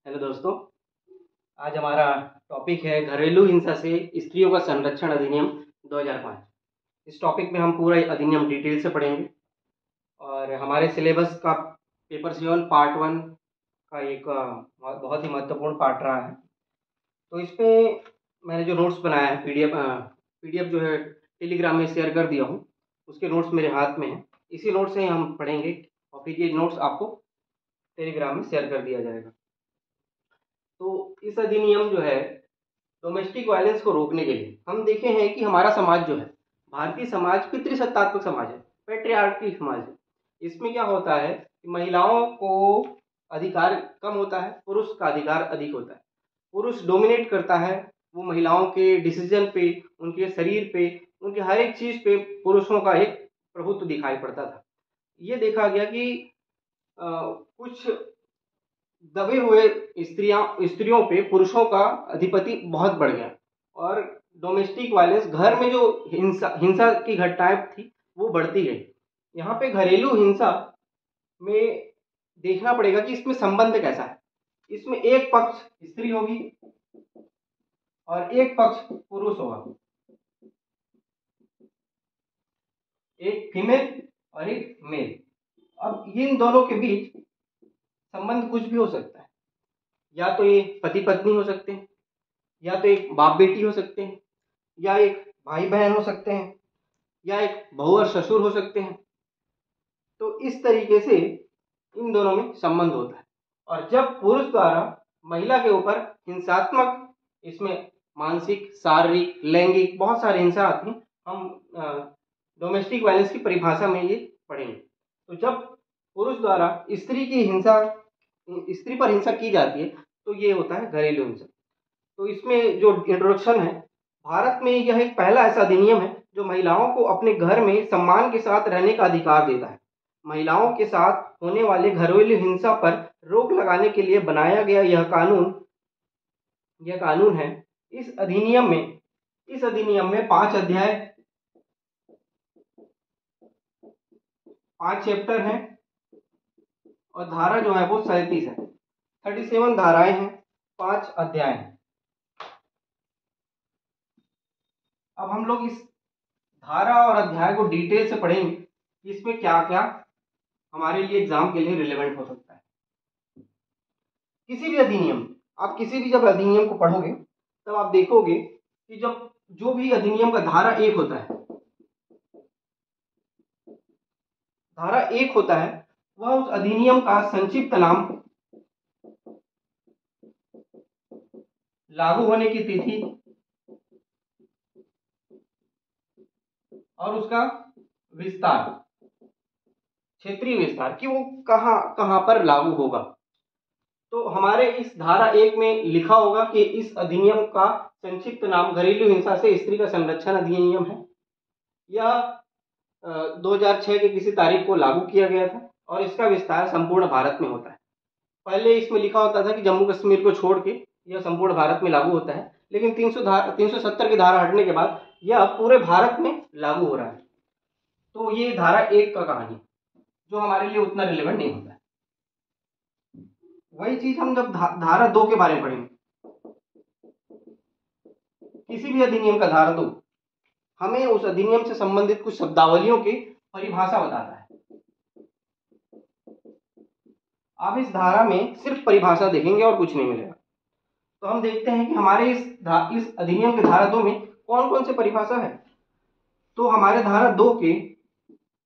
Hello दोस्तों। आज हमारा टॉपिक है घरेलू हिंसा से स्त्रियों का संरक्षण अधिनियम 2005। इस टॉपिक में हम पूरा अधिनियम डिटेल से पढ़ेंगे और हमारे सिलेबस का पेपर 7 पार्ट 1 का एक बहुत ही महत्वपूर्ण पार्ट रहा है। तो इसमें मैंने जो नोट्स बनाया है पीडीएफ जो है टेलीग्राम में शेयर कर दिया हूँ। उसके नोट्स मेरे हाथ में हैं। इसी नोट से ही हम पढ़ेंगे और फिर ये नोट्स आपको टेलीग्राम में शेयर कर दिया जाएगा। तो इस अधिनियम जो है डोमेस्टिक वायलेंस को रोकने के लिए हम देखे हैं कि हमारा समाज जो है भारतीय समाज पितृसत्तात्मक समाज है, पैट्रियार्की समाज है। इसमें क्या होता है कि महिलाओं को अधिकार कम होता है, पुरुष का अधिकार अधिक होता है। पुरुष डोमिनेट करता है, वो महिलाओं के डिसीजन पे, उनके शरीर पे, उनके हर एक चीज पे पुरुषों का एक प्रभुत्व दिखाई पड़ता था। ये देखा गया कि कुछ दबे हुए स्त्रियों पे पुरुषों का अधिपति बहुत बढ़ गया और डोमेस्टिक वायलेंस, घर में जो हिंसा की घटनाएं थी वो बढ़ती गई। यहाँ पे घरेलू हिंसा में देखना पड़ेगा कि इसमें संबंध कैसा है। इसमें एक पक्ष स्त्री होगी और एक पक्ष पुरुष होगा, एक फीमेल और एक मेल। अब इन दोनों के बीच संबंध कुछ भी हो सकता है, या तो ये पति पत्नी हो सकते हैं, या तो एक बाप बेटी हो सकते हैं, या एक भाई बहन हो सकते हैं, या एक बहू और ससुर हो सकते हैं। तो इस तरीके से इन दोनों में संबंध होता है। और जब पुरुष द्वारा महिला के ऊपर हिंसात्मक, इसमें मानसिक, शारीरिक, लैंगिक बहुत सारी हिंसा आती है। हम डोमेस्टिक वायलेंस की परिभाषा में ये पढ़ेंगे। तो जब पुरुष द्वारा स्त्री पर हिंसा की जाती है तो ये होता है घरेलू हिंसा। तो इसमें जो इंट्रोडक्शन है, भारत में यह एक पहला ऐसा अधिनियम है जो महिलाओं को अपने घर में सम्मान के साथ रहने का अधिकार देता है। महिलाओं के साथ होने वाले घरेलू हिंसा पर रोक लगाने के लिए बनाया गया यह कानून है। इस अधिनियम में 5 अध्याय, 5 चैप्टर हैं और धारा जो है वो 37 है। 37 धाराएं हैं, 5 अध्याय हैं। अब हम लोग इस धारा और अध्याय को डिटेल से पढ़ेंगे कि इसमें क्या क्या हमारे लिए एग्जाम के लिए रिलेवेंट हो सकता है। किसी भी अधिनियम, आप किसी भी जब अधिनियम को पढ़ोगे तब आप देखोगे कि जब जो भी अधिनियम का धारा 1 होता है, धारा 1 होता है, वह उस अधिनियम का संक्षिप्त नाम, लागू होने की तिथि और उसका विस्तार, क्षेत्रीय विस्तार कि वो कहां कहां पर लागू होगा। तो हमारे इस धारा 1 में लिखा होगा कि इस अधिनियम का संक्षिप्त नाम घरेलू हिंसा से स्त्री का संरक्षण अधिनियम है। यह 2006 के किसी तारीख को लागू किया गया था और इसका विस्तार संपूर्ण भारत में होता है। पहले इसमें लिखा होता था कि जम्मू कश्मीर को छोड़ के यह संपूर्ण भारत में लागू होता है, लेकिन 370 की धारा हटने के बाद यह पूरे भारत में लागू हो रहा है। तो ये धारा 1 का कहानी जो हमारे लिए उतना रिलेवेंट नहीं होता है। वही चीज हम जब धारा 2 के बारे में पढ़ेंगे, किसी भी अधिनियम का धारा 2 हमें उस अधिनियम से संबंधित कुछ शब्दावलियों की परिभाषा बताता है। आप इस धारा में सिर्फ परिभाषा देखेंगे और कुछ नहीं मिलेगा। तो हम देखते हैं कि हमारे इस अधिनियम के धारा 2 में कौन कौन से परिभाषा है। तो हमारे धारा 2 के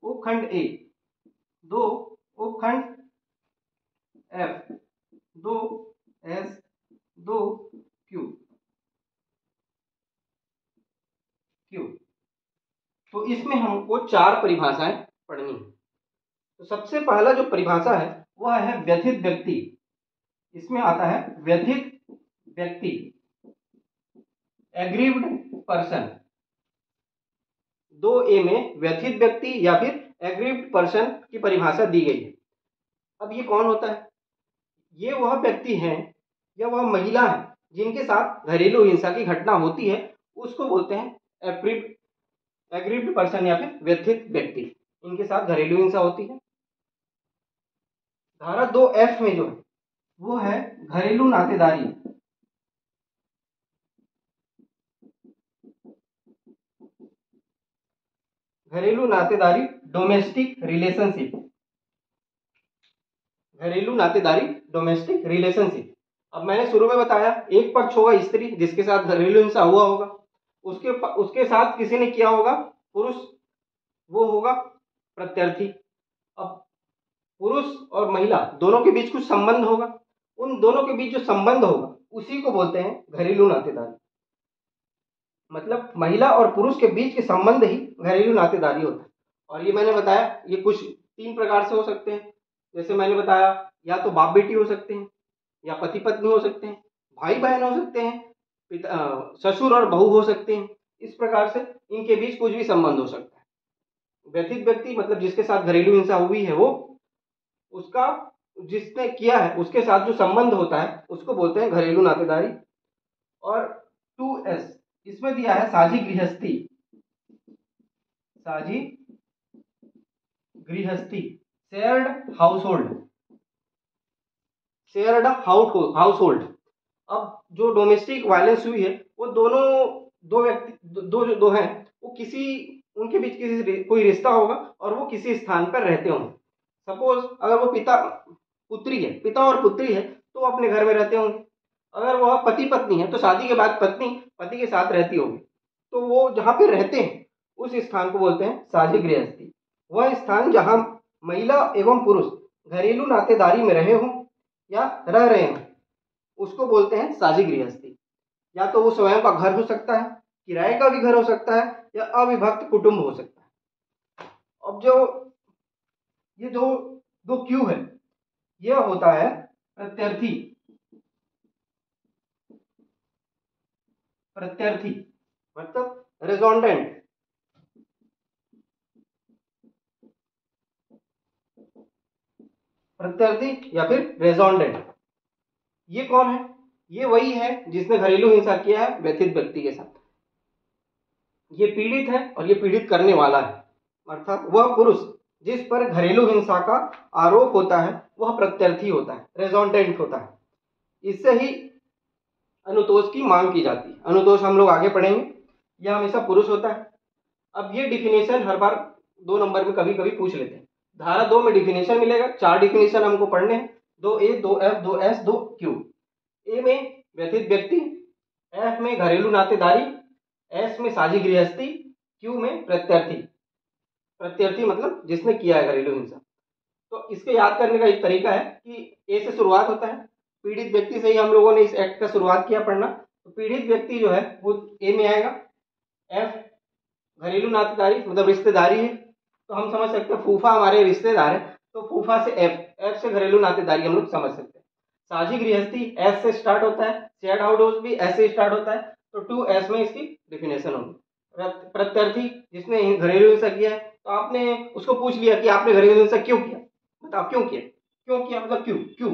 उपखंड ए, 2 उपखंड एफ, 2 एस, 2 क्यू, तो इसमें हमको 4 परिभाषाएं पढ़नी है। तो सबसे पहला जो परिभाषा है वह है व्यथित व्यक्ति। इसमें आता है व्यथित व्यक्ति, एग्रीव्ड पर्सन। 2A में व्यथित व्यक्ति या फिर एग्रीव्ड पर्सन की परिभाषा दी गई है। अब ये कौन होता है? ये वह व्यक्ति हैं या वह महिला है जिनके साथ घरेलू हिंसा की घटना होती है, उसको बोलते हैं एग्रीव्ड पर्सन या फिर व्यथित व्यक्ति। इनके साथ घरेलू हिंसा होती है। धारा 2F में जो है वो है घरेलू नातेदारी। घरेलू नातेदारी, डोमेस्टिक रिलेशनशिप। घरेलू नातेदारी, डोमेस्टिक रिलेशनशिप। अब मैंने शुरू में बताया एक पक्ष होगा स्त्री जिसके साथ घरेलू हिंसा हुआ होगा, उसके साथ किसी ने किया होगा पुरुष, वो होगा प्रत्यर्थी। अब पुरुष और महिला दोनों के बीच कुछ संबंध होगा, उन दोनों के बीच जो संबंध होगा उसी को बोलते हैं घरेलू नातेदारी। मतलब महिला और पुरुष के बीच के संबंध ही घरेलू नातेदारी होता है। और ये मैंने बताया ये कुछ 3 प्रकार से हो सकते हैं। जैसे मैंने बताया या तो बाप बेटी हो सकते हैं, या पति पत्नी हो सकते हैं, भाई बहन हो सकते हैं, ससुर और बहू हो सकते हैं। इस प्रकार से इनके बीच कुछ भी संबंध हो सकता है। व्यथित व्यक्ति मतलब जिसके साथ घरेलू हिंसा हुई है, वो उसका जिसने किया है उसके साथ जो संबंध होता है उसको बोलते हैं घरेलू नातेदारी। और 2S इसमें दिया है साझी गृहस्थी। साझी गृहस्थी, शेयर्ड हाउसहोल्ड। Shared household. अब जो डोमेस्टिक वायलेंस हुई है वो दोनों दो व्यक्ति दो हैं, वो किसी उनके बीच किसी कोई रिश्ता होगा और वो किसी स्थान पर रहते होंगे। सपोज अगर वो पिता और पुत्री है तो वो अपने घर में रहते होंगे। अगर वह पति पत्नी है तो शादी के बाद पत्नी पति के साथ रहती होगी, तो वो जहाँ पे रहते हैं उस स्थान को बोलते हैं साझी गृहस्थी। वह स्थान जहाँ महिला एवं पुरुष घरेलू नातेदारी में रहे हों या रह रहे हों उसको बोलते हैं साझी गृहस्थी। या तो वो स्वयं का घर हो सकता है, किराए का भी घर हो सकता है, या अविभक्त कुटुंब हो सकता है। अब जो ये जो दो क्यू है, यह होता है प्रत्यर्थी। प्रत्यर्थी मतलब रेजोंडेंट। प्रत्यर्थी या फिर रेजोंडेंट, ये कौन है? ये वही है जिसने घरेलू हिंसा किया है व्यथित व्यक्ति के साथ। ये पीड़ित है और ये पीड़ित करने वाला है, अर्थात वह पुरुष जिस पर घरेलू हिंसा का आरोप होता है वह प्रत्यर्थी होता है, रेजोंडेंट होता है। इससे ही अनुतोष की मांग की जाती है। अनुतोष हम लोग आगे पढ़ेंगे, यह हमेशा पुरुष होता है। अब ये डिफिनेशन हर बार 2 नंबर में कभी कभी पूछ लेते हैं। धारा 2 में डिफिनेशन मिलेगा, 4 डिफिनेशन हमको पढ़ने हैं, 2A 2F 2S 2Q। ए में व्यथित व्यक्ति, एफ में घरेलू नातेदारी, एस में साझी गृहस्थी, क्यू में प्रत्यर्थी। प्रत्यर्थी मतलब जिसने किया है घरेलू हिंसा। तो इसके याद करने का एक तरीका है कि ए से शुरुआत होता है, पीड़ित व्यक्ति से ही हम लोगों ने इस एक्ट का शुरुआत किया पढ़ना। तो पीड़ित व्यक्ति जो है वो ए में आएगा। एफ घरेलू नातेदारी मतलब रिश्तेदारी है, तो हम समझ सकते हैं फूफा हमारे रिश्तेदार है, तो फूफा से एफ से घरेलू नातेदारी हम लोग समझ सकते हैं। साझी गृहस्थी एस से स्टार्ट होता है, शेयर्ड हाउस भी एस से स्टार्ट होता है, तो 2S में इसकी डिफिनेशन होगी। प्रत्यर्थी जिसने घरेलू हिंसा किया है, तो आपने उसको पूछ लिया कि आपने घरेलू हिंसा क्यों किया, बताओ क्यों किया, क्यों किया मतलब क्यों,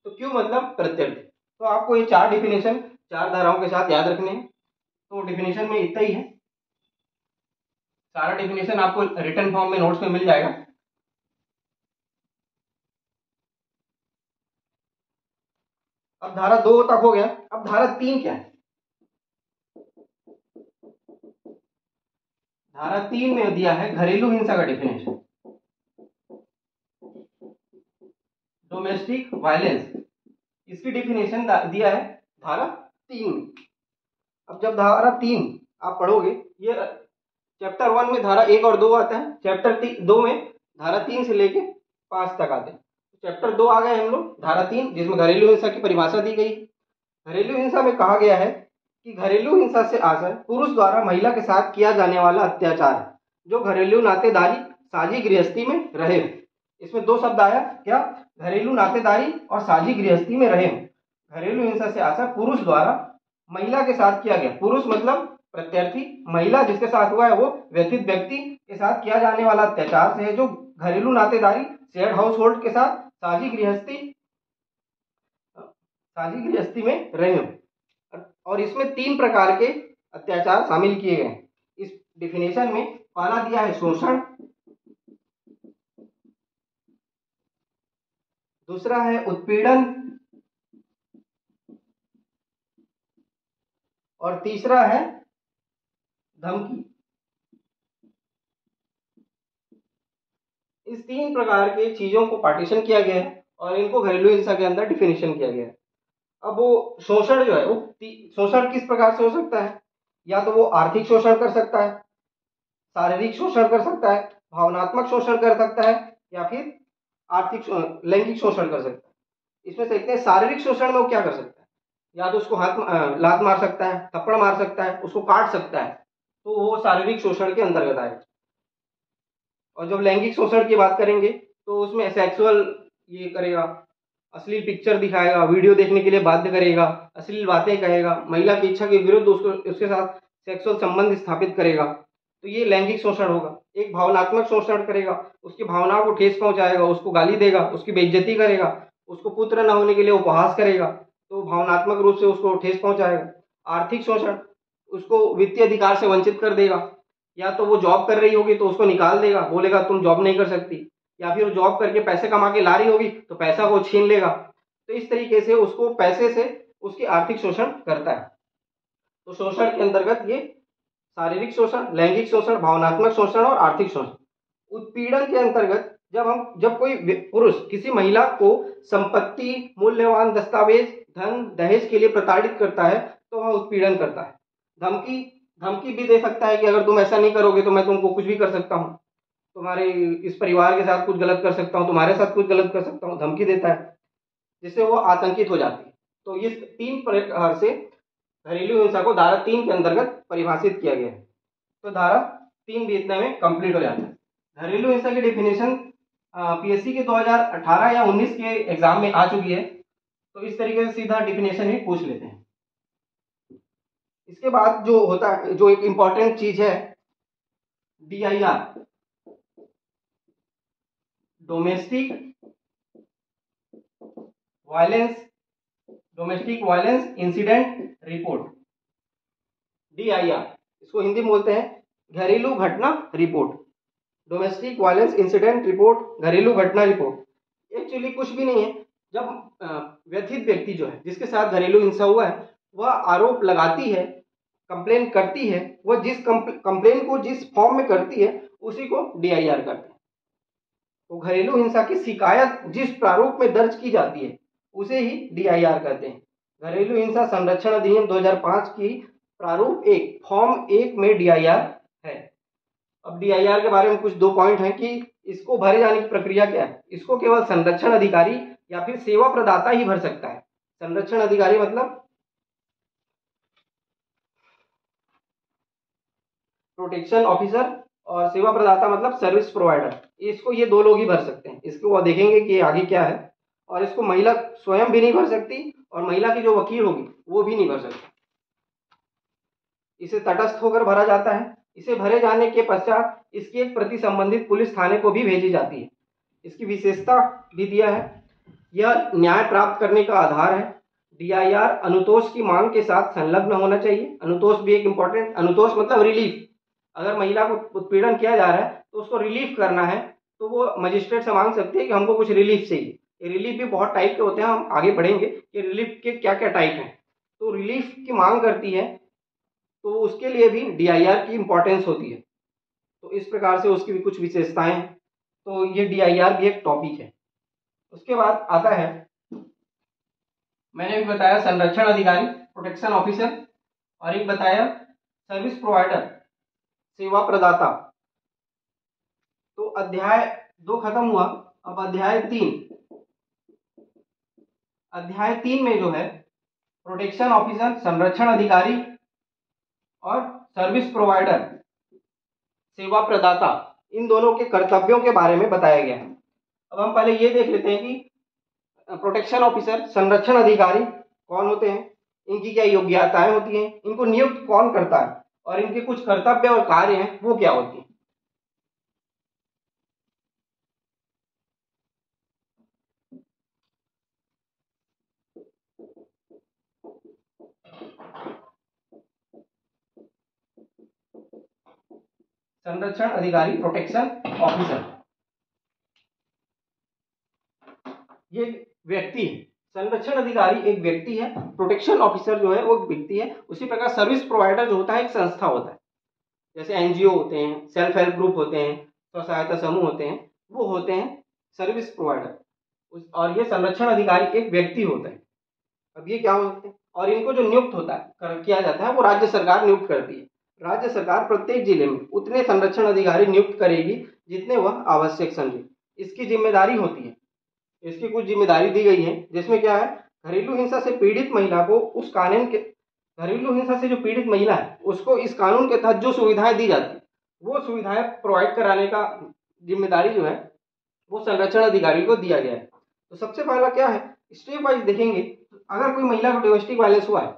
तो क्यों मतलब प्रत्यर्थी। तो आपको ये 4 डिफिनेशन 4 धाराओं के साथ याद रखने हैं। तो डिफिनेशन में इतना ही है, सारा डिफिनेशन आपको रिटन फॉर्म में नोट्स में मिल जाएगा। अब धारा 2 तक हो गया, अब धारा 3 क्या है? धारा 3 में दिया है घरेलू हिंसा का डिफिनेशन, डोमेस्टिक वायलेंस। इसकी डिफिनेशन दिया है धारा 3 में। अब जब धारा 3 आप पढ़ोगे, ये चैप्टर 1 में धारा 1 और 2 आता है, चैप्टर 2 में धारा 3 से लेके 5 तक आते हैं। चैप्टर 2 आ गए हम लोग, धारा 3 जिसमें घरेलू हिंसा की परिभाषा दी गई। घरेलू हिंसा में कहा गया है कि घरेलू हिंसा से आशय पुरुष द्वारा महिला के साथ किया जाने वाला अत्याचार जो घरेलू नातेदारी साझी गृहस्थी में रहे। इसमें 2 शब्द आया, क्या? घरेलू नातेदारी और साझी गृहस्थी में रहे। घरेलू हिंसा से आशय पुरुष द्वारा महिला के साथ किया गया, पुरुष मतलब प्रत्यर्थी, महिला जिसके साथ हुआ है वो व्यथित व्यक्ति के साथ किया जाने वाला अत्याचार से है जो घरेलू नातेदारी शेयर्ड हाउस होल्ड के साथ साझी गृहस्थी में रहे हो। और इसमें 3 प्रकार के अत्याचार शामिल किए गए हैं इस डिफिनेशन में। पहला दिया है शोषण, दूसरा है उत्पीड़न, और तीसरा है धमकी। इस 3 प्रकार के चीजों को पार्टीशन किया गया है और इनको घरेलू हिंसा के अंदर डिफिनेशन किया गया है। अब वो शोषण जो है वो शोषण किस प्रकार से हो सकता है, या तो वो आर्थिक शोषण कर सकता है, शारीरिक शोषण कर सकता है, भावनात्मक शोषण कर सकता है, या फिर लैंगिक शोषण कर सकता है। इसमें से देखते हैं शारीरिक शोषण में वो क्या कर सकता है, या तो उसको लात मार सकता है, थप्पड़ मार सकता है, उसको काट सकता है, तो वो शारीरिक शोषण के अंतर्गत आएगा। और जब लैंगिक शोषण की बात करेंगे तो उसमें सेक्सुअल ये करेगा, अश्लील पिक्चर दिखाएगा, वीडियो देखने के लिए बाध्य करेगा, अश्लील बातें कहेगा, महिला की इच्छा के विरुद्ध उसके साथ सेक्सुअल संबंध स्थापित करेगा, तो ये लैंगिक शोषण होगा। एक भावनात्मक शोषण करेगा, उसकी भावनाओं को ठेस पहुंचाएगा, उसको गाली देगा, उसकी बेइज्जती करेगा, उसको पुत्र न होने के लिए उपहास करेगा, तो भावनात्मक रूप से उसको ठेस पहुंचाएगा। आर्थिक शोषण, उसको वित्तीय अधिकार से वंचित कर देगा, या तो वो जॉब कर रही होगी तो उसको निकाल देगा, बोलेगा तुम जॉब नहीं कर सकती, या फिर वो जॉब करके पैसे कमा के ला रही होगी तो पैसा को छीन लेगा। तो इस तरीके से उसको पैसे से उसकी आर्थिक शोषण करता है। तो शोषण के अंतर्गत ये शारीरिक शोषण, लैंगिक शोषण, भावनात्मक शोषण और आर्थिक शोषण। उत्पीड़न के अंतर्गत जब कोई पुरुष किसी महिला को संपत्ति, मूल्यवान दस्तावेज, धन, दहेज के लिए प्रताड़ित करता है तो वह उत्पीड़न करता है। धमकी धमकी भी दे सकता है कि अगर तुम ऐसा नहीं करोगे तो मैं तुमको कुछ भी कर सकता हूँ, तुम्हारे इस परिवार के साथ कुछ गलत कर सकता हूँ, तुम्हारे साथ कुछ गलत कर सकता हूँ, धमकी देता है, जिससे वो आतंकित हो जाती है। तो ये 3 प्रकार से घरेलू हिंसा को धारा 3 के अंतर्गत परिभाषित किया गया है। तो धारा 3 भी इतने में कंप्लीट हो जाता है। घरेलू हिंसा की डेफिनेशन पीएससी के 2018 या 19 के एग्जाम में आ चुकी है, तो इस तरीके से सीधा डेफिनेशन ही पूछ लेते हैं। इसके बाद जो होता है, जो एक इंपॉर्टेंट चीज है, DIR, domestic violence incident report. DIR, इसको हिंदी में बोलते हैं घरेलू घटना report, domestic violence incident report, घरेलू घटना रिपोर्ट। एक्चुअली कुछ भी नहीं है। जब व्यथित व्यक्ति जो है, जिसके साथ घरेलू हिंसा हुआ है, वह आरोप लगाती है, कंप्लेन करती है, वह जिस कंप्लेन को जिस फॉर्म में करती है उसी को DIR करते हैं। तो घरेलू हिंसा की शिकायत जिस प्रारूप में दर्ज की जाती है उसे ही DIR कहते हैं। घरेलू हिंसा संरक्षण अधिनियम 2005 की प्रारूप 1 फॉर्म 1 में DIR है। अब DIR के बारे में कुछ 2 पॉइंट हैं कि इसको भरे जाने की प्रक्रिया क्या है। इसको केवल संरक्षण अधिकारी या फिर सेवा प्रदाता ही भर सकता है। संरक्षण अधिकारी मतलब प्रोटेक्शन ऑफिसर, और सेवा प्रदाता मतलब सर्विस प्रोवाइडर। इसको ये 2 लोग ही भर सकते हैं। इसको वो देखेंगे कि आगे क्या है। और इसको महिला स्वयं भी नहीं भर सकती और महिला की जो वकील होगी वो भी नहीं भर सकती। इसे तटस्थ होकर भरा जाता है। इसे भरे जाने के पश्चात इसकी एक प्रति संबंधित पुलिस थाने को भी भेजी जाती है। इसकी विशेषता भी दिया है, यह न्याय प्राप्त करने का आधार है। DIR अनुतोष की मांग के साथ संलग्न होना चाहिए। अनुतोष भी एक इंपॉर्टेंट, अनुतोष मतलब रिलीफ। अगर महिला को उत्पीड़न किया जा रहा है तो उसको रिलीफ करना है, तो वो मजिस्ट्रेट से मांग सकती है कि हमको कुछ रिलीफ चाहिए। रिलीफ भी बहुत टाइप के होते हैं, हम आगे पढ़ेंगे कि रिलीफ के क्या क्या टाइप हैं। तो रिलीफ की मांग करती है तो उसके लिए भी DIR की इंपॉर्टेंस होती है। तो इस प्रकार से उसकी भी कुछ विशेषताएं हैं। तो ये DIR भी एक टॉपिक है। उसके बाद आता है, मैंने भी बताया संरक्षण अधिकारी, प्रोटेक्शन ऑफिसर, और एक बताया सर्विस प्रोवाइडर, सेवा प्रदाता। तो अध्याय 2 खत्म हुआ। अब अध्याय 3 में जो है प्रोटेक्शन ऑफिसर, संरक्षण अधिकारी और सर्विस प्रोवाइडर, सेवा प्रदाता, इन दोनों के कर्तव्यों के बारे में बताया गया है। अब हम पहले ये देख लेते हैं कि प्रोटेक्शन ऑफिसर, संरक्षण अधिकारी कौन होते हैं, इनकी क्या योग्यताएं होती हैं, इनको नियुक्त कौन करता है, और इनके कुछ कर्तव्य और कार्य हैं वो क्या होती हैं। संरक्षण अधिकारी, प्रोटेक्शन ऑफिसर, ये व्यक्ति संरक्षण अधिकारी एक व्यक्ति है, प्रोटेक्शन ऑफिसर जो है वो एक व्यक्ति है। उसी प्रकार सर्विस प्रोवाइडर जो होता है एक संस्था होता है। जैसे एनजीओ होते हैं, सेल्फ हेल्प ग्रुप होते हैं, स्व सहायता समूह होते हैं, वो होते हैं सर्विस प्रोवाइडर। और ये संरक्षण अधिकारी एक व्यक्ति होता है। अब ये क्या होते हैं, और इनको जो नियुक्त होता है किया जाता है वो राज्य सरकार नियुक्त करती है। राज्य सरकार प्रत्येक जिले में उतने संरक्षण अधिकारी नियुक्त करेगी जितने वह आवश्यक समझे। इसकी जिम्मेदारी होती है, इसकी कुछ जिम्मेदारी दी गई है, जिसमें क्या है, घरेलू हिंसा से पीड़ित महिला को उस कानून के घरेलू हिंसा से जो पीड़ित महिला है उसको इस कानून के तहत जो सुविधाएं दी जाती है वो सुविधाएं प्रोवाइड कराने का जिम्मेदारी जो है वो संरक्षण अधिकारी को दिया गया है। तो सबसे पहला क्या है, स्टेप वाइज देखेंगे। अगर कोई महिला को डोमेस्टिक वायलेंस हुआ है,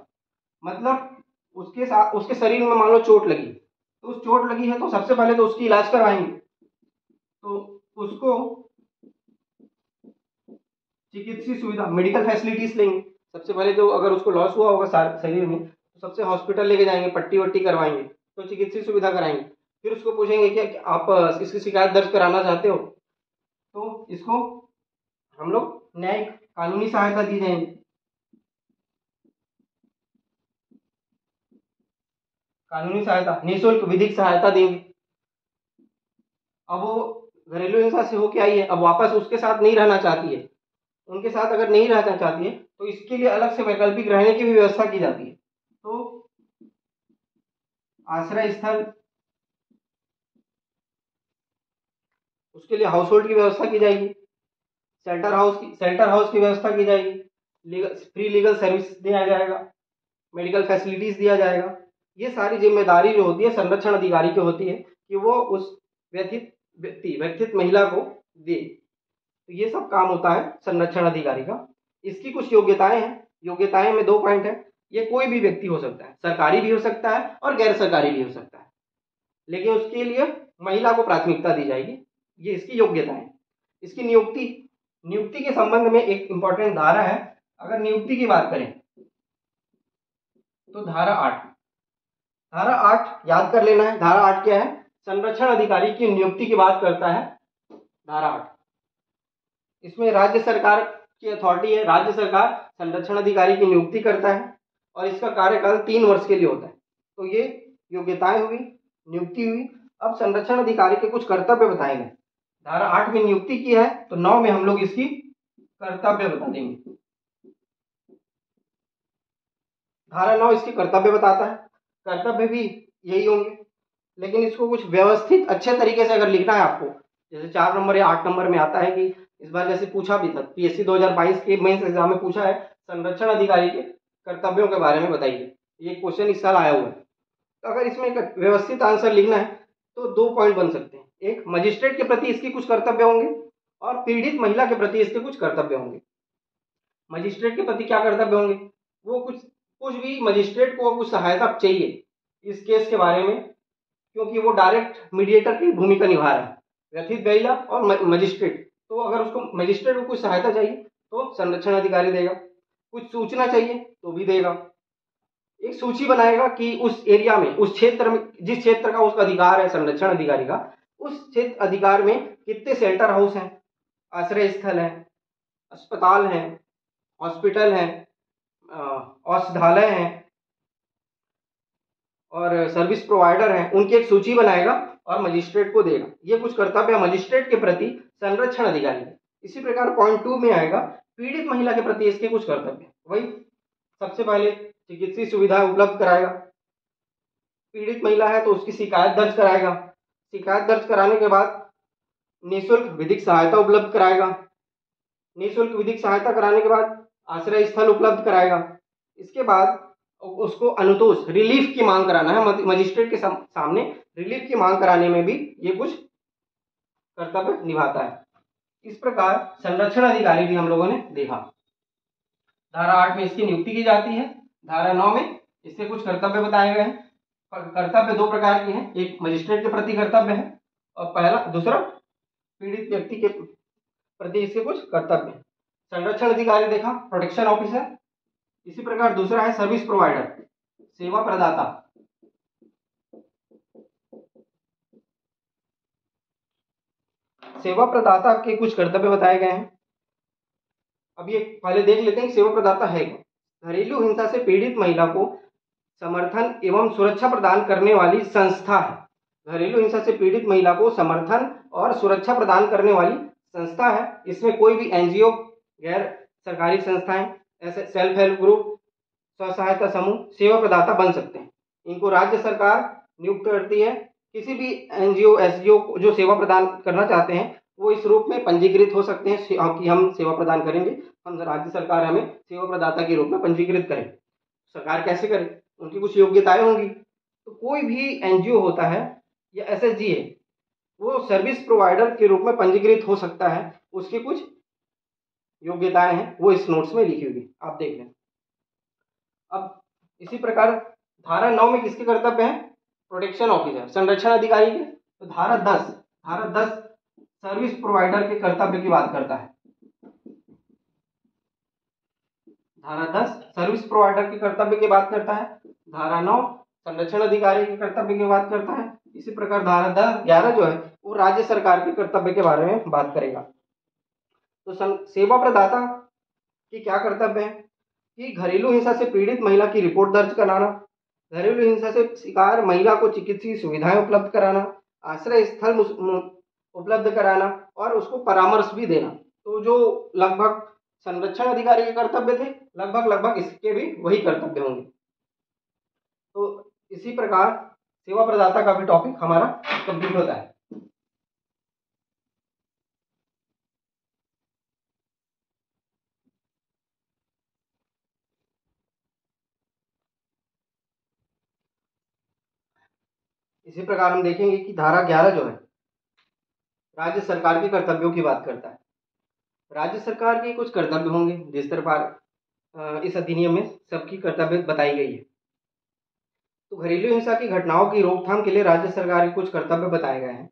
मतलब उसके साथ उसके शरीर में मान लो चोट लगी, तो उस चोट लगी है तो सबसे पहले तो उसकी इलाज करवाएंगे। तो उसको चिकित्सीय सुविधा, मेडिकल फैसिलिटीज लेंगे। सबसे पहले तो अगर उसको लॉस हुआ होगा शरीर में तो सबसे हॉस्पिटल लेके जाएंगे, पट्टी वट्टी करवाएंगे, तो चिकित्सीय सुविधा कराएंगे। फिर उसको पूछेंगे कि आप इसकी शिकायत दर्ज कराना चाहते हो, तो इसको हम लोग न्यायिक कानूनी सहायता दी जाएगी। कानूनी सहायता, निःशुल्क विधिक सहायता देंगे। अब वो घरेलू हिंसा से होके आई है, अब वापस उसके साथ नहीं रहना चाहती है, उनके साथ अगर नहीं रहना चाहती है तो इसके लिए अलग से वैकल्पिक रहने की भी व्यवस्था की जाती है। तो आश्रय स्थल, उसके लिए हाउस होल्ड की व्यवस्था की जाएगी, शेल्टर हाउस की व्यवस्था की जाएगी, फ्री लीगल सर्विस दिया जाएगा, मेडिकल फैसिलिटीज दिया जाएगा। ये सारी जिम्मेदारी जो होती है संरक्षण अधिकारी की होती है कि वो उस व्यथित महिला को दे। तो ये सब काम होता है संरक्षण अधिकारी का। इसकी कुछ योग्यताएं हैं, योग्यताएं में 2 पॉइंट है। ये कोई भी व्यक्ति हो सकता है, सरकारी भी हो सकता है और गैर सरकारी भी हो सकता है, लेकिन उसके लिए महिला को प्राथमिकता दी जाएगी। ये इसकी योग्यता है। इसकी नियुक्ति, नियुक्ति के संबंध में एक इंपॉर्टेंट धारा है। अगर नियुक्ति की बात करें तो धारा 8, धारा 8 याद कर लेना है। धारा 8 क्या है, संरक्षण अधिकारी की नियुक्ति की बात करता है धारा 8। इसमें राज्य सरकार की अथॉरिटी है, राज्य सरकार संरक्षण अधिकारी की नियुक्ति करता है और इसका कार्यकाल 3 वर्ष के लिए होता है। तो ये योग्यताएं हुई, नियुक्ति हुई। अब संरक्षण अधिकारी के कुछ कर्तव्य बताए गए। धारा 8 में नियुक्ति की है तो 9 में हम लोग इसकी कर्तव्य बता देंगे। धारा 9 इसके कर्तव्य बताता है। कर्तव्य भी यही होंगे, लेकिन इसको कुछ व्यवस्थित अच्छे तरीके से अगर लिखना है आपको, जैसे 4 नंबर या 8 नंबर में आता है कि इस बार जैसे पूछा भी था, पीएससी 2022 के मेंस एग्जाम में पूछा है संरक्षण अधिकारी के कर्तव्यों के बारे में बताइए। ये क्वेश्चन इस साल आया हुआ है। तो अगर इसमें एक व्यवस्थित आंसर लिखना है तो 2 पॉइंट बन सकते हैं। एक, मजिस्ट्रेट के प्रति इसके कुछ कर्तव्य होंगे और पीड़ित महिला के प्रति इसके कुछ कर्तव्य होंगे। मजिस्ट्रेट के प्रति क्या कर्तव्य होंगे, वो कुछ कुछ भी मजिस्ट्रेट को कुछ सहायता चाहिए इस केस के बारे में, क्योंकि वो डायरेक्ट मीडिएटर की भूमिका निभा रहा है, व्यथित महिला और मजिस्ट्रेट। तो अगर उसको मजिस्ट्रेट को कुछ सहायता चाहिए तो संरक्षण अधिकारी देगा, कुछ सूचना चाहिए तो भी देगा। एक सूची बनाएगा कि उस एरिया में, उस क्षेत्र में, जिस क्षेत्र का उसका अधिकार है संरक्षण अधिकारी का, उस क्षेत्र अधिकार में कितने शेल्टर हाउस हैं, आश्रय स्थल हैं, अस्पताल हैं, हॉस्पिटल हैं, औषधालय हैं और सर्विस प्रोवाइडर हैं, उनकी एक सूची बनाएगा और मजिस्ट्रेट को देगा। ये कुछ कर्तव्य मजिस्ट्रेट के प्रति संरक्षण अधिकारी है। इसी प्रकार पॉइंट 2 में आएगा पीड़ित महिला के प्रति इसके कुछ कर्तव्य। वही, सबसे पहले चिकित्सीय सुविधा उपलब्ध कराएगा। पीड़ित महिला है तो उसकी शिकायत दर्ज कराएगा। शिकायत दर्ज कराने के बाद निःशुल्क विधिक सहायता उपलब्ध कराएगा। निःशुल्क विधिक सहायता कराने के बाद आश्रय स्थल उपलब्ध कराएगा। इसके बाद उसको अनुतोष, रिलीफ की मांग कराना है मजिस्ट्रेट के सामने, रिलीफ की मांग कराने में भी ये कुछ कर्तव्य निभाता है। इस प्रकार संरक्षण अधिकारी भी हम लोगों ने देखा। धारा 8 में इसकी नियुक्ति की जाती है, धारा 9 में इसके कुछ कर्तव्य बताए गए हैं। कर्तव्य 2 प्रकार के हैं, एक मजिस्ट्रेट के प्रति कर्तव्य है और दूसरा पीड़ित व्यक्ति के प्रति इसके कुछ कर्तव्य हैं। संरक्षण अधिकारी देखा, प्रोटेक्शन ऑफिसर। इसी प्रकार दूसरा है सर्विस प्रोवाइडर, सेवा प्रदाता। सेवा प्रदाता के कुछ कर्तव्य बताए गए हैं। अब ये पहले देख लेते हैं कि सेवा प्रदाता है क्या। घरेलू हिंसा से पीड़ित महिला को समर्थन एवं सुरक्षा प्रदान करने वाली संस्था है। घरेलू हिंसा से पीड़ित महिला को समर्थन और सुरक्षा प्रदान करने वाली संस्था है। इसमें कोई भी एनजीओ, गैर सरकारी संस्थाएं, ऐसे सेल्फ हेल्प ग्रुप, स्व सहायता समूह सेवा प्रदाता बन सकते हैं। इनको राज्य सरकार नियुक्त करती है। किसी भी एनजीओ, एसजीओ जो सेवा प्रदान करना चाहते हैं वो इस रूप में पंजीकृत हो सकते हैं कि हम सेवा प्रदान करेंगे, हम राज्य सरकार हमें सेवा प्रदाता के रूप में पंजीकृत करें। सरकार कैसे करे, उनकी कुछ योग्यताएं होंगी। तो कोई भी एनजीओ होता है या एसएचजी है, वो सर्विस प्रोवाइडर के रूप में पंजीकृत हो सकता है। उसकी कुछ योग्यताएं हैं, वो इस नोट्स में लिखी हुई, आप देख लें। अब इसी प्रकार धारा 9 में किसके कर्तव्य हैं? प्रोटेक्शन ऑफिसर, संरक्षण अधिकारी के। तो धारा 10 सर्विस प्रोवाइडर के कर्तव्य की बात करता है। धारा 10 सर्विस प्रोवाइडर के कर्तव्य की बात करता है। धारा 9 संरक्षण अधिकारी के कर्तव्य की बात करता है। इसी प्रकार धारा 11 जो है वो राज्य सरकार के कर्तव्य के बारे में बात करेगा। तो सेवा प्रदाता की क्या कर्तव्य है कि घरेलू हिंसा से पीड़ित महिला की रिपोर्ट दर्ज कराना, घरेलू हिंसा से शिकार महिला को चिकित्सीय सुविधाएं उपलब्ध कराना, आश्रय स्थल उपलब्ध कराना और उसको परामर्श भी देना। तो जो लगभग संरक्षण अधिकारी के कर्तव्य थे, लगभग इसके भी वही कर्तव्य होंगे। तो इसी प्रकार सेवा प्रदाता का भी टॉपिक हमारा कंप्लीट होता है। इसी प्रकार हम देखेंगे कि धारा 11 जो है राज्य सरकार के कर्तव्यों की बात करता है। राज्य सरकार के कुछ कर्तव्य होंगे, जिस तरह इस अधिनियम में सबकी कर्तव्य बताई गई है। तो घरेलू हिंसा की घटनाओं की रोकथाम के लिए राज्य सरकार के कुछ कर्तव्य बताए गए हैं।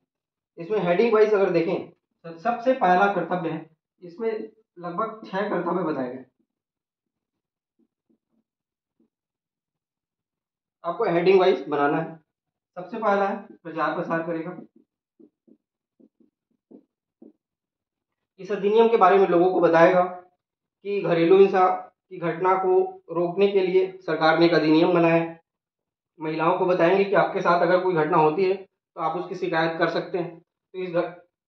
इसमें हेडिंग वाइज अगर देखें तो सबसे पहला कर्तव्य है, इसमें लगभग 6 कर्तव्य बताए गए। आपको हेडिंग वाइज बनाना है। सबसे पहला है प्रचार प्रसार करेगा। इस अधिनियम के बारे में लोगों को बताएगा कि घरेलू हिंसा की घटना को रोकने के लिए सरकार ने एक अधिनियम बनाया है। महिलाओं को बताएंगे कि आपके साथ अगर कोई घटना होती है तो आप उसकी शिकायत कर सकते हैं। तो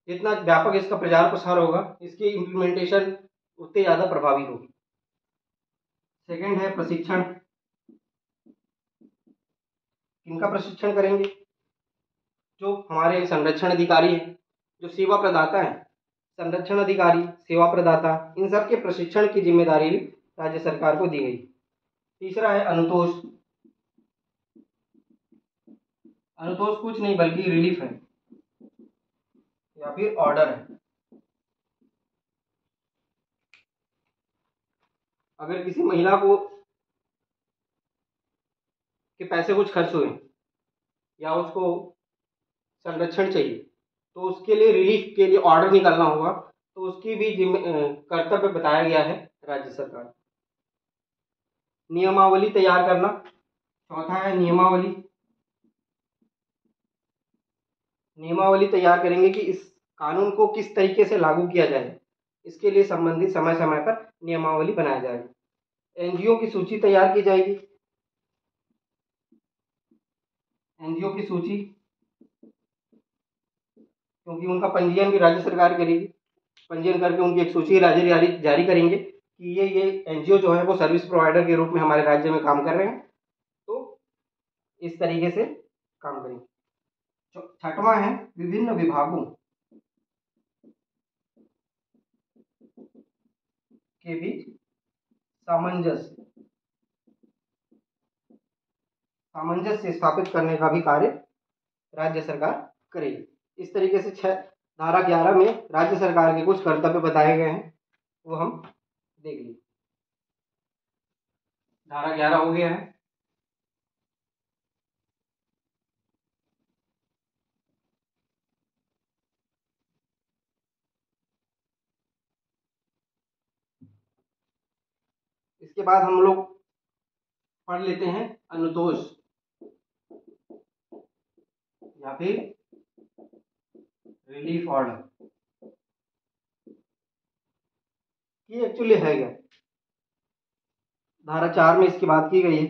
जितना व्यापक इसका प्रचार प्रसार होगा, इसकी इम्प्लीमेंटेशन उतनी ज़्यादा प्रभावी होगी। सेकंड है प्रशिक्षण। किनका प्रशिक्षण करेंगे? जो हमारे संरक्षण अधिकारी हैं, जो सेवा प्रदाता हैं, संरक्षण अधिकारी, सेवा प्रदाता, इन सब के प्रशिक्षण की जिम्मेदारी राज्य सरकार को दी गई। तीसरा है अनुतोष। अनुतोष कुछ नहीं बल्कि रिलीफ है या फिर ऑर्डर है। अगर किसी महिला को के पैसे कुछ खर्च हुए या उसको संरक्षण चाहिए तो उसके लिए रिलीफ के लिए ऑर्डर निकालना होगा, तो उसकी भी कर्तव्य बताया गया है राज्य सरकार। नियमावली तैयार करना। चौथा है नियमावली। नियमावली तैयार करेंगे कि इस कानून को किस तरीके से लागू किया जाए, इसके लिए संबंधित समय समय पर नियमावली बनाया जाएगा। एनजीओ की सूची तैयार की जाएगी। एनजीओ की सूची, क्योंकि उनका पंजीयन भी राज्य सरकार करेगी। पंजीयन करके उनकी एक सूची राज्य जारी करेंगे कि ये एनजीओ जो है वो सर्विस प्रोवाइडर के रूप में हमारे राज्य में काम कर रहे हैं, तो इस तरीके से काम करेंगे। छठवां है विभिन्न विभागों के बीच सामंजस्य स्थापित करने का भी कार्य राज्य सरकार करेगी। इस तरीके से धारा 11 में राज्य सरकार के कुछ कर्तव्य बताए गए हैं, वो हम देख लीजिए। धारा 11 हो गया है। इसके बाद हम लोग पढ़ लेते हैं अनुतोष या फिर रिलीफ ऑर्डर। कि एक्चुअली है क्या। धारा 4 में इसकी बात की गई है।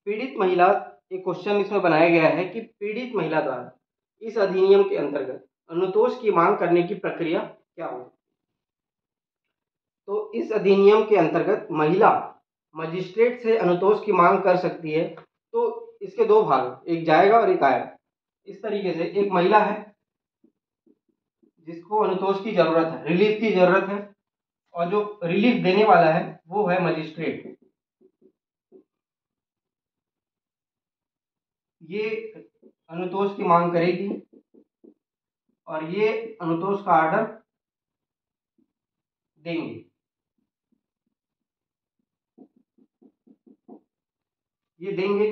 पीड़ित महिला, एक क्वेश्चन इसमें बनाया गया है कि पीड़ित महिला द्वारा इस अधिनियम के अंतर्गत अनुतोष की मांग करने की प्रक्रिया क्या होगी। तो इस अधिनियम के अंतर्गत महिला मजिस्ट्रेट से अनुतोष की मांग कर सकती है। तो इसके दो भाग, एक जाएगा और एक आएगा। इस तरीके से एक महिला है जिसको अनुतोष की जरूरत है, रिलीफ की जरूरत है, और जो रिलीफ देने वाला है वो है मजिस्ट्रेट। ये अनुतोष की मांग करेगी और ये अनुतोष का आर्डर देंगे। ये देंगे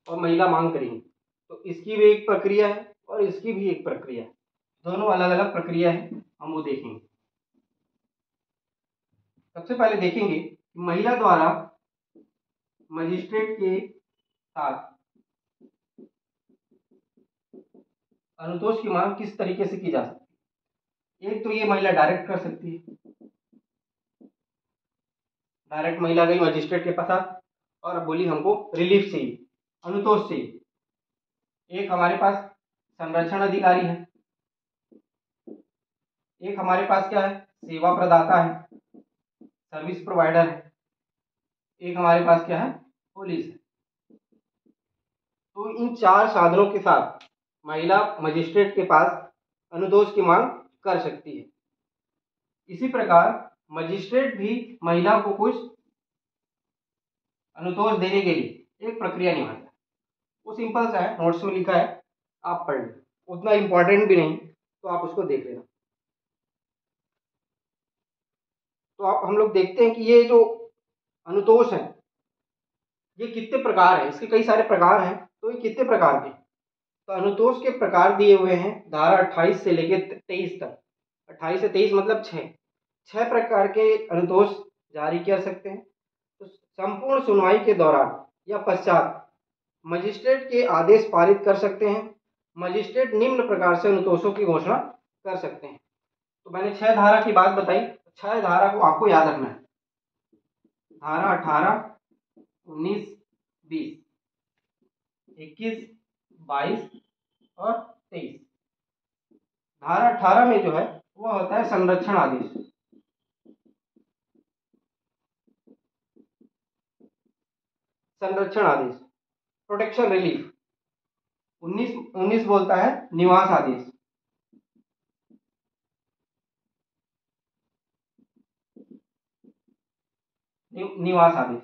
और महिला मांग करेंगी। तो इसकी भी एक प्रक्रिया है और इसकी भी एक प्रक्रिया है, दोनों अलग अलग प्रक्रिया है, हम वो देखेंगे। सबसे पहले देखेंगे कि महिला द्वारा मजिस्ट्रेट के साथ अनुतोष की मांग किस तरीके से की जा सकती है। एक तो ये महिला डायरेक्ट कर सकती है, डायरेक्ट महिला गई मजिस्ट्रेट के पास और बोली हमको रिलीफ चाहिए, अनुतोष चाहिए। एक हमारे पास संरक्षण अधिकारी है, एक हमारे पास क्या है, सेवा प्रदाता है, सर्विस प्रोवाइडर है, एक हमारे पास क्या है, पुलिस है। तो इन चार साधनों के साथ महिला मजिस्ट्रेट के पास अनुतोष की मांग कर सकती है। इसी प्रकार मजिस्ट्रेट भी महिला को कुछ अनुतोष देने के लिए एक प्रक्रिया निभाता है। वो सिंपल सा है, नोट्स में लिखा है, आप पढ़ लें, उतना इंपॉर्टेंट भी नहीं, तो आप उसको देख लेना। तो आप हम लोग देखते हैं कि ये जो अनुतोष है ये कितने प्रकार है, इसके कई सारे प्रकार हैं। तो ये कितने प्रकार के, तो अनुतोष के प्रकार दिए हुए हैं धारा 28 से लेकर 23 तक। 28 से 23 मतलब छह प्रकार के अनुतोष जारी कर सकते हैं। तो संपूर्ण सुनवाई के दौरान या पश्चात मजिस्ट्रेट के आदेश पारित कर सकते हैं। मजिस्ट्रेट निम्न प्रकार से अनुतोषों की घोषणा कर सकते हैं। तो मैंने 6 धारा की बात बताई, 6 धारा को आपको याद रखना है। धारा 18, 19, 20, 21, 22 और 23। धारा 18 में जो है वो होता है संरक्षण आदेश। संरक्षण आदेश, प्रोटेक्शन रिलीफ। 19 बोलता है निवास आदेश। निवास आदेश,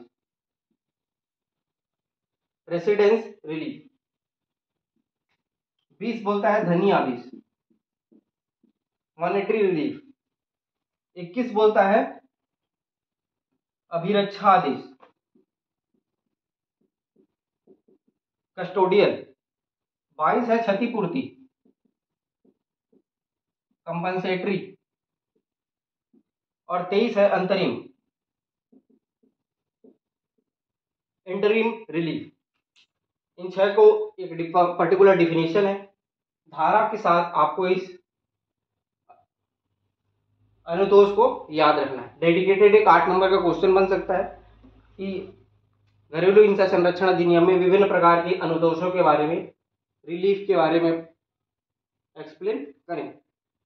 रेसिडेंस रिलीफ। 20 बोलता है धनी आदेश, मॉनेटरी रिलीफ। 21 बोलता है अभिरक्षा आदेश, कस्टोडियल। 22 है क्षतिपूर्ति, कंपनसेटरी। और 23 है अंतरिम, इंटरिम रिलीफ। इन 6 को एक पर्टिकुलर डिफिनेशन है। धारा के साथ आपको इस अनुतोष को याद रखना है। डेडिकेटेड एक 8 नंबर का क्वेश्चन बन सकता है कि घरेलू हिंसा संरक्षण अधिनियम में विभिन्न प्रकार के अनुतोषों के बारे में, रिलीफ के बारे में एक्सप्लेन करें।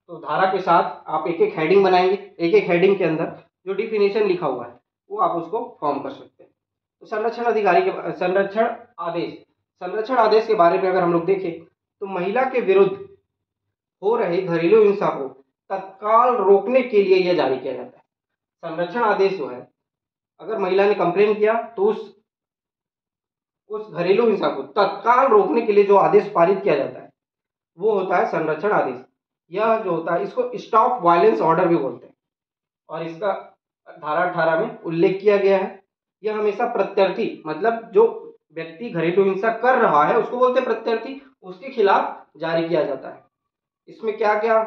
तो धारा के साथ आप एक एक हेडिंग बनाएंगे, एक एक हेडिंग के अंदर जो डिफिनेशन लिखा हुआ है वो आप उसको फॉर्म कर सकते हैं। तो संरक्षण अधिकारी के संरक्षण आदेश के बारे में अगर हम लोग देखें तो महिला के विरुद्ध हो रहे घरेलू हिंसा को तत्काल रोकने के लिए यह जारी किया जाता है। संरक्षण आदेश जो है, अगर महिला ने कंप्लेन किया तो उस घरेलू हिंसा को तत्काल रोकने के लिए जो आदेश पारित किया जाता है वो होता है संरक्षण आदेश। यह जो होता है इसको स्टॉप वायलेंस ऑर्डर भी बोलते हैं और इसका धारा 18 में उल्लेख किया गया है। यह हमेशा प्रत्यर्थी, मतलब जो व्यक्ति घरेलू हिंसा कर रहा है उसको बोलते हैं प्रत्यर्थी, उसके खिलाफ जारी किया जाता है। इसमें क्या क्या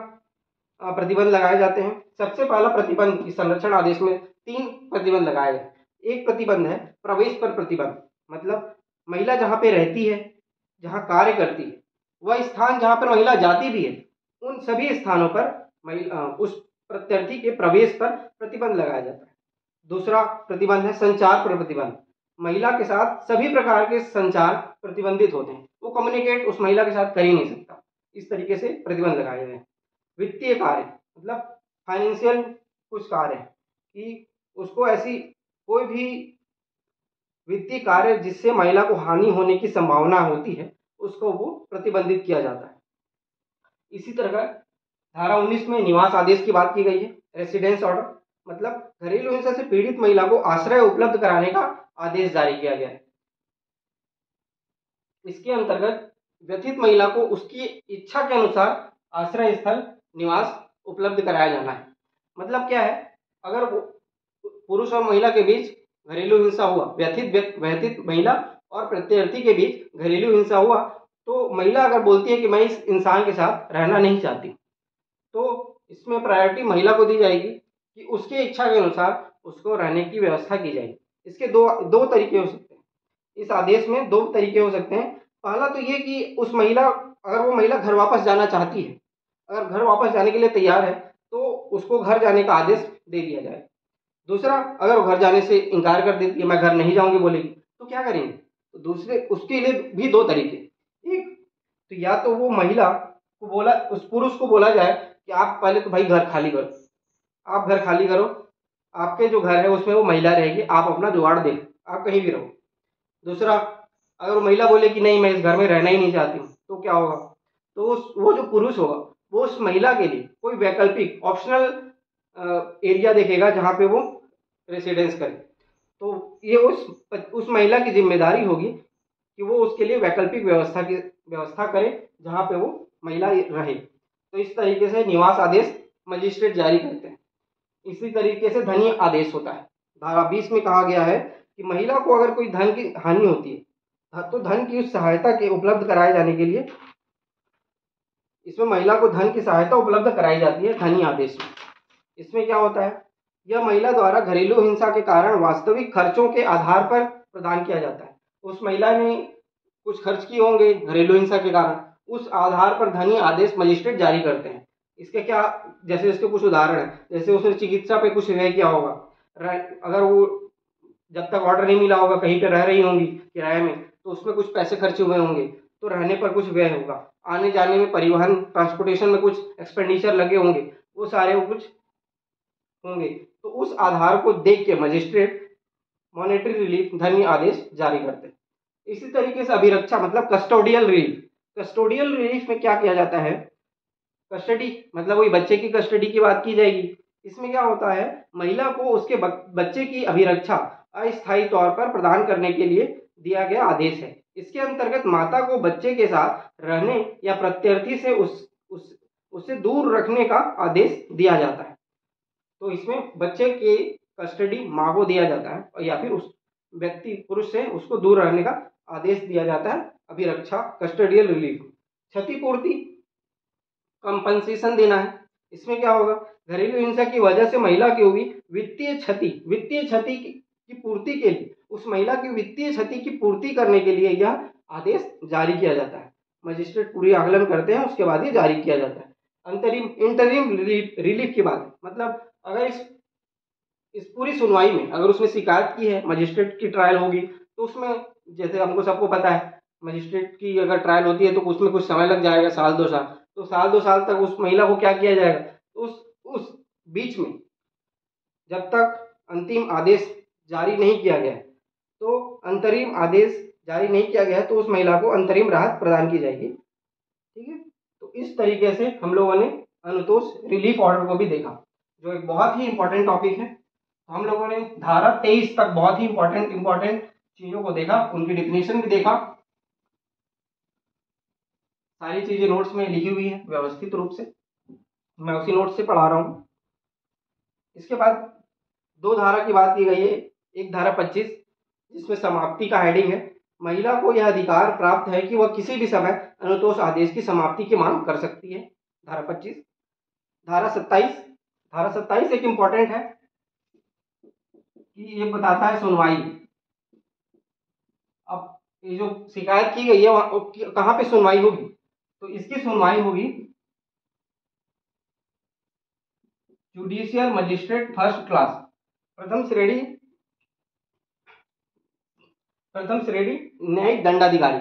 प्रतिबंध लगाए जाते हैं। सबसे पहला प्रतिबंध इस संरक्षण आदेश में 3 प्रतिबंध लगाए गए। एक प्रतिबंध है प्रवेश पर प्रतिबंध, मतलब महिला जहां पे रहती है, जहां कार्य करती है, वह स्थान जहां पर महिला जाती भी है, उन सभी स्थानों पर उस प्रत्यर्थी के प्रवेश पर प्रतिबंध लगाया जाता है। दूसरा प्रतिबंध है संचार पर प्रतिबंध। महिला के साथ सभी प्रकार के संचार प्रतिबंधित होते हैं, वो कम्युनिकेट उस महिला के साथ कर ही नहीं सकता, इस तरीके से प्रतिबंध लगाए गए हैं। वित्तीय कार्य मतलब फाइनेंशियल कुछ कार्य है कि उसको ऐसी कोई भी वित्तीय कार्य जिससे महिला को हानि होने की संभावना होती है उसको वो प्रतिबंधित किया जाता है। इसी तरह धारा 19 में निवास आदेश की बात की गई है। रेसिडेंस ऑर्डर मतलब घरेलू हिंसा से पीड़ित महिला को आश्रय उपलब्ध कराने का आदेश जारी किया गया है। इसके अंतर्गत व्यथित महिला को उसकी इच्छा के अनुसार आश्रय स्थल निवास उपलब्ध कराया जाना है। मतलब क्या है, अगर वो पुरुष और महिला के बीच घरेलू हिंसा हुआ, व्यथित महिला और प्रत्यर्थी के बीच घरेलू हिंसा हुआ, तो महिला अगर बोलती है कि मैं इस इंसान के साथ रहना नहीं चाहती, तो इसमें प्रायोरिटी महिला को दी जाएगी कि उसकी इच्छा के अनुसार उसको रहने की व्यवस्था की जाएगी। इसके दो तरीके हो सकते हैं, इस आदेश में दो तरीके हो सकते हैं। पहला तो ये कि उस महिला, अगर वो महिला घर वापस जाना चाहती है, अगर घर वापस जाने के लिए तैयार है, तो उसको घर जाने का आदेश दे दिया जाए। दूसरा, अगर वो घर जाने से इनकार कर देती है, मैं घर नहीं जाऊंगी बोलेगी, तो क्या करेंगे? तो दूसरे उसके लिए भी दो तरीके, एक तो या तो वो महिला को बोला, उस पुरुष को बोला जाए कि आप पहले तो भाई घर खाली करो, आप घर खाली करो, आपके जो घर है उसमें वो महिला रहेगी, आप अपना जुगाड़ देख, आप कहीं भी रहो। दूसरा, अगर वो महिला बोले कि नहीं मैं इस घर में रहना ही नहीं चाहती हूँ, तो क्या होगा? तो वो जो पुरुष होगा वो उस महिला के लिए कोई वैकल्पिक ऑप्शनल एरिया देखेगा जहाँ पे वो रेसिडेंस करे। तो ये उस महिला की जिम्मेदारी होगी कि वो उसके लिए वैकल्पिक व्यवस्था करे जहाँ पे वो महिला रहे। तो इस तरीके से निवास आदेश मजिस्ट्रेट जारी करते हैं। इसी तरीके से धनी आदेश होता है। धारा 20 में कहा गया है कि महिला को अगर कोई धन की हानि होती है तो धन की उस सहायता के उपलब्ध कराए जाने के लिए, इसमें महिला को धन की सहायता उपलब्ध कराई जाती है धनी आदेश में। इसमें क्या होता है, यह महिला द्वारा घरेलू हिंसा के कारण वास्तविक खर्चों के आधार पर प्रदान किया जाता है। उस महिला ने कुछ खर्च किए होंगे घरेलू हिंसा के कारण, उस आधार पर धनी आदेश मजिस्ट्रेट जारी करते हैं। इसके क्या, जैसे इसके कुछ उदाहरण है, जैसे उसने चिकित्सा पे कुछ व्यय किया होगा, अगर वो जब तक ऑर्डर नहीं मिला होगा कहीं पे रह रही होंगी किराए में, तो उसमें कुछ पैसे खर्चे हुए होंगे, तो रहने पर कुछ व्यय होगा, आने जाने में परिवहन ट्रांसपोर्टेशन में कुछ एक्सपेंडिचर लगे होंगे, वो सारे वो कुछ होंगे। तो उस आधार को देख के मजिस्ट्रेट मॉनेटरी रिलीफ धनी आदेश जारी करते हैं। इसी तरीके से अभिरक्षा मतलब कस्टोडियल रिलीफ। कस्टोडियल रिलीफ में क्या किया जाता है, कस्टडी मतलब वही बच्चे की कस्टडी की बात की जाएगी। इसमें क्या होता है, महिला को उसके बच्चे की अभिरक्षा अस्थायी तौर पर प्रदान करने के लिए दिया गया आदेश है। इसके अंतर्गत माता को बच्चे के साथ रहने या प्रत्यर्थी से उससे दूर रखने का आदेश दिया जाता है। तो इसमें बच्चे की कस्टडी माँ को दिया जाता है और या फिर उस व्यक्ति पुरुष से उसको दूर रहने का आदेश दिया जाता है, अभिरक्षा कस्टडियल रिलीफ। क्षतिपूर्ति कंपनसेशन देना है। इसमें क्या होगा, घरेलू हिंसा की वजह से महिला की हुई वित्तीय क्षति की पूर्ति के लिए, उस महिला की वित्तीय क्षति की पूर्ति करने के लिए यह आदेश जारी किया जाता है। मजिस्ट्रेट पूरी आकलन करते हैं, उसके बाद ये जारी किया जाता है। इंटरिम रिलीफ की बात, मतलब अगर इस पूरी सुनवाई में अगर उसने शिकायत की है, मजिस्ट्रेट की ट्रायल होगी, तो उसमें जैसे हमको सबको पता है मजिस्ट्रेट की अगर ट्रायल होती है तो उसमें कुछ समय लग जाएगा, साल 2 साल। तो साल 2 साल तक उस महिला को क्या किया जाएगा, उस बीच में जब तक अंतिम आदेश जारी नहीं किया गया, तो अंतरिम आदेश जारी नहीं किया गया तो उस महिला को अंतरिम राहत प्रदान की जाएगी। ठीक है, तो इस तरीके से हम लोगों ने अनुतोष रिलीफ ऑर्डर को भी देखा, जो एक बहुत ही इंपॉर्टेंट टॉपिक है। हम लोगों ने धारा 23 तक बहुत ही इंपॉर्टेंट चीजों को देखा, उनकी डिफिनेशन भी देखा, सारी चीजें नोट्स में लिखी हुई है व्यवस्थित रूप से, मैं उसी नोट्स से पढ़ा रहा हूँ। इसके बाद दो धारा की बात की गई है, एक धारा 25 जिसमें समाप्ति का हेडिंग है, महिला को यह अधिकार प्राप्त है कि वह किसी भी समय अनुतोष आदेश की समाप्ति की मांग कर सकती है, धारा 25। धारा 27 एक इंपॉर्टेंट है कि ये बताता है सुनवाई। अब ये जो शिकायत की गई है कहाँ पे सुनवाई होगी, तो इसकी सुनवाई होगी जुडिशियल मजिस्ट्रेट फर्स्ट क्लास, प्रथम श्रेणी न्यायिक दंडाधिकारी,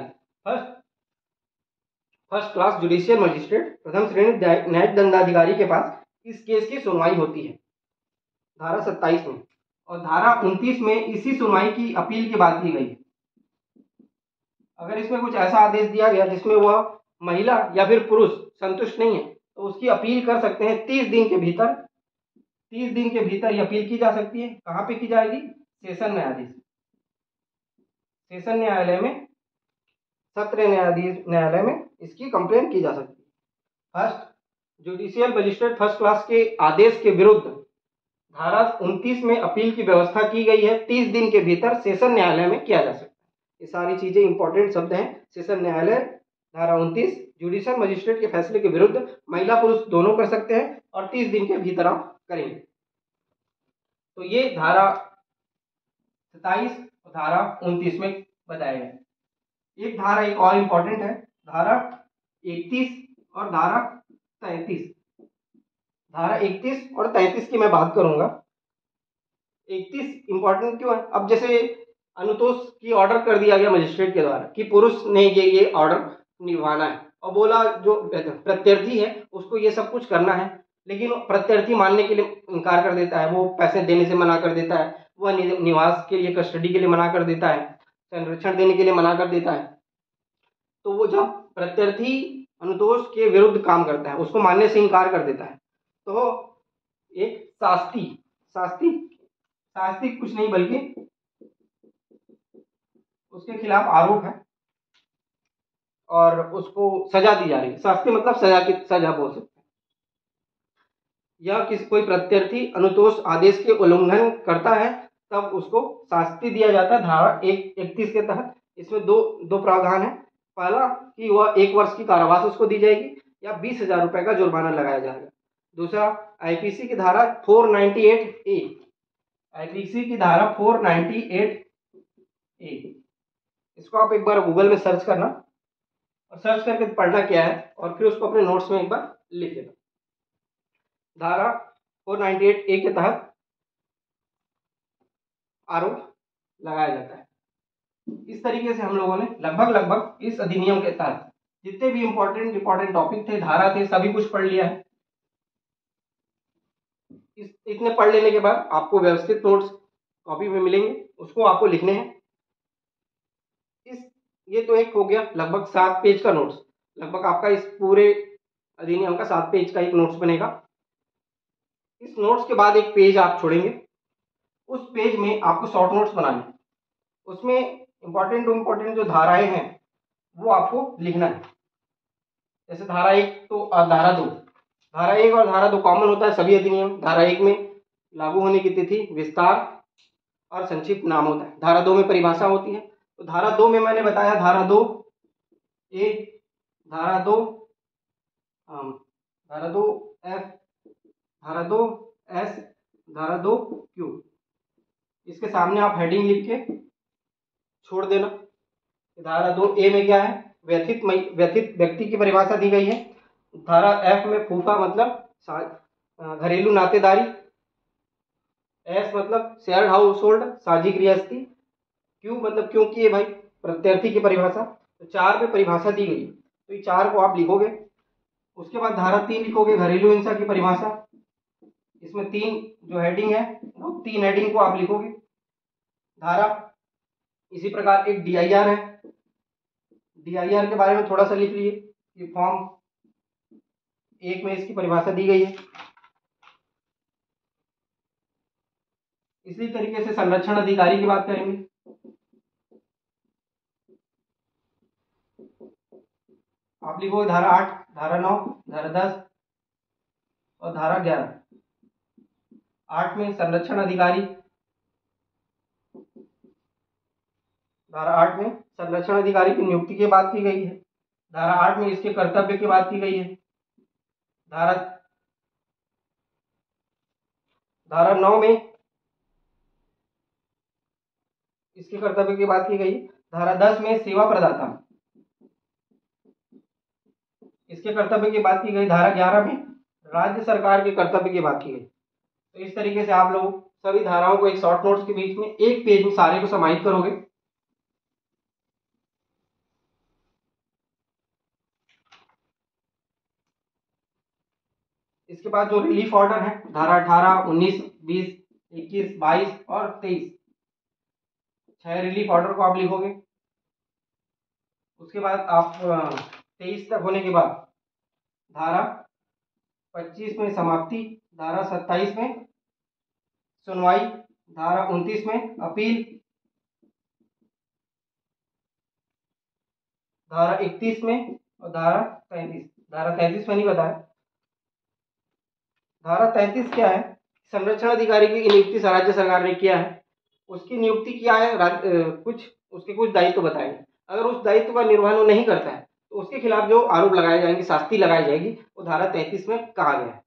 फर्स्ट क्लास जुडिशियल मजिस्ट्रेट प्रथम श्रेणी न्यायिक दंडाधिकारी के पास इस केस की सुनवाई होती है, धारा 27 में। और धारा 29 में इसी सुनवाई की अपील की बात की गई। अगर इसमें कुछ ऐसा आदेश दिया गया जिसमें वह महिला या फिर पुरुष संतुष्ट नहीं है तो उसकी अपील कर सकते हैं 30 दिन के भीतर। 30 दिन के भीतर ये अपील की जा सकती है। कहाँ पे की जाएगी? सेशन न्यायाधीश, सेशन न्यायालय में, सत्र न्यायालय में इसकी कंप्लेन की जा सकती है। First judicial magistrate first class के आदेश के विरुद्ध धारा 29 में अपील की व्यवस्था की गई है। 30 दिन के भीतर सेशन न्यायालय में किया जा सकता है। ये सारी चीजें इंपॉर्टेंट शब्द हैं। सेशन न्यायालय, धारा 29, जुडिशियल मजिस्ट्रेट के फैसले के विरुद्ध महिला पुरुष दोनों कर सकते हैं और 30 दिन के भीतर आप करेंगे। तो ये धारा 27 और धारा 29 में बताया गया। एक धारा एक और इंपॉर्टेंट है, धारा 31 और धारा 33। धारा 31 और 33 की मैं बात करूंगा। 31 इंपॉर्टेंट क्यों है? अब जैसे अनुतोष की ऑर्डर कर दिया गया मजिस्ट्रेट के द्वारा कि पुरुष ने ये ऑर्डर निभाना है और बोला जो प्रत्यर्थी है उसको ये सब कुछ करना है, लेकिन प्रत्यर्थी मानने के लिए इनकार कर देता है, वो पैसे देने से मना कर देता है, वह निवास के लिए, कस्टडी के लिए मना कर देता है, संरक्षण देने के लिए मना कर देता है। तो वो जब प्रत्यर्थी अनुतोष के विरुद्ध काम करता है, उसको मानने से इनकार कर देता है, तो एक शास्ति कुछ नहीं बल्कि उसके खिलाफ आरोप है और उसको सजा दी जा रही है। शास्ति मतलब सजा बोल सकते हैं। या कोई प्रत्यर्थी अनुतोष आदेश के उल्लंघन करता है तब उसको शास्ति दिया जाता है धारा 31 के तहत। इसमें दो प्रावधान है। पहला कि वह 1 वर्ष की कारावास उसको दी जाएगी या 20,000 रुपए का जुर्माना लगाया जाएगा। दूसरा, आईपीसी की धारा 498A, आईपीसी की धारा 498A, इसको आप एक बार गूगल में सर्च करना और सर्च करके पढ़ना क्या है और फिर उसको अपने नोट्स में एक बार लिख लेना। धारा 498A के तहत आरोप लगाया जाता है। इस तरीके से हम लोगों ने लगभग इस अधिनियम के तहत जितने भी इंपॉर्टेंट टॉपिक थे, धारा थे, सभी कुछ पढ़ लिया है। इतने पढ़ लेने के बाद आपको व्यवस्थित नोट्स कॉपी में मिलेंगे, उसको आपको लिखने हैं। ये तो एक हो गया लगभग 7 पेज का नोट्स। लगभग आपका इस पूरे अधिनियम का 7 पेज का एक नोट्स बनेगा। इस नोट्स के बाद एक पेज आप छोड़ेंगे, उस पेज में आपको शॉर्ट नोट्स बनाने, उसमें इंपॉर्टेंट जो धाराएं हैं वो आपको लिखना है। जैसे धारा 1 तो धारा 2, धारा 1 और धारा 2 कॉमन होता है सभी अधिनियम। धारा 1 में लागू होने की तिथि, विस्तार और संक्षिप्त नाम होता है। धारा 2 में परिभाषा होती है। तो धारा 2 में मैंने बताया धारा 2A, धारा 2F, धारा 2S, धारा 2Q। इसके सामने आप हेडिंग लिख के छोड़ देना। धारा 2A में क्या है? व्यथित व्यक्ति की परिभाषा दी गई है। धारा F में फूफा मतलब घरेलू नातेदारी, S मतलब शेयर्ड हाउस होल्ड, साझी गृहस्थी, Q मतलब क्योंकि ये भाई प्रत्यर्थी की परिभाषा। तो 4 में परिभाषा दी गई, तो ये 4 को आप लिखोगे। उसके बाद धारा 3 लिखोगे, घरेलू हिंसा की परिभाषा। इसमें 3 जो हेडिंग है वो 3 हेडिंग को आप लिखोगे। धारा इसी प्रकार एक DIR है, DIR के बारे में थोड़ा सा लिख लिए कि फॉर्म 1 में इसकी परिभाषा दी गई है। इसी तरीके से संरक्षण अधिकारी की बात करेंगे। आप लिखोगे धारा 8, धारा 9, धारा 10 और धारा 11। 8 में संरक्षण अधिकारी, धारा 8 में संरक्षण अधिकारी की नियुक्ति की बात की गई है। धारा 8 में इसके कर्तव्य की बात की गई है। धारा 9 में इसके कर्तव्य की बात की गई। धारा 10 में सेवा प्रदाता, इसके कर्तव्य की बात की गई। धारा 11 में राज्य सरकार के कर्तव्य की बात की गई। तो इस तरीके से आप लोग सभी धाराओं को एक शॉर्ट नोट्स के बीच में एक पेज में सारे को समाहित करोगे। इसके बाद जो रिलीफ ऑर्डर है, धारा 18, 19, 20, 21, 22 और 23, 6 रिलीफ ऑर्डर को आप लिखोगे। उसके बाद आप 23 तक होने के बाद धारा 25 में समाप्ति, धारा 27 में सुनवाई, धारा 29 में अपील, धारा 31 में और धारा 33 में नहीं बताया। धारा 33 क्या है? संरक्षण अधिकारी की नियुक्ति राज्य सरकार ने किया है, उसकी नियुक्ति किया है, उसके कुछ दायित्व बताए। अगर उस दायित्व का निर्वहन वो नहीं करता है तो उसके खिलाफ जो आरोप लगाए जाएंगे, शास्ति लगाई जाएगी, वो धारा 33 में कहा गया है।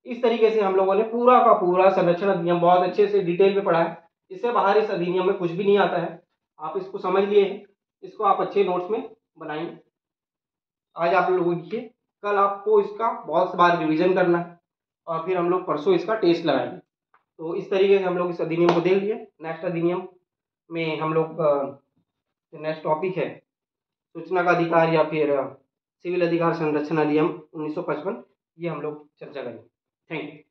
इस तरीके से हम लोगों ने पूरा का पूरा संरक्षण अधिनियम बहुत अच्छे से डिटेल में पढ़ा है। इससे बाहर इस अधिनियम में कुछ भी नहीं आता है। आप इसको समझ लिए हैं, इसको आप अच्छे नोट्स में बनाएंगे। आज आप लोग लिखिए, कल आपको इसका बहुत बार रिविजन करना है और फिर हम लोग परसों इसका टेस्ट लगाएंगे। तो इस तरीके से हम लोग इस अधिनियम को देख लिए। नेक्स्ट अधिनियम में हम लोग नेक्स्ट टॉपिक है सूचना का अधिकार या फिर सिविल अधिकार संरक्षण अधिनियम 1955, ये हम लोग चर्चा करेंगे। Thank you.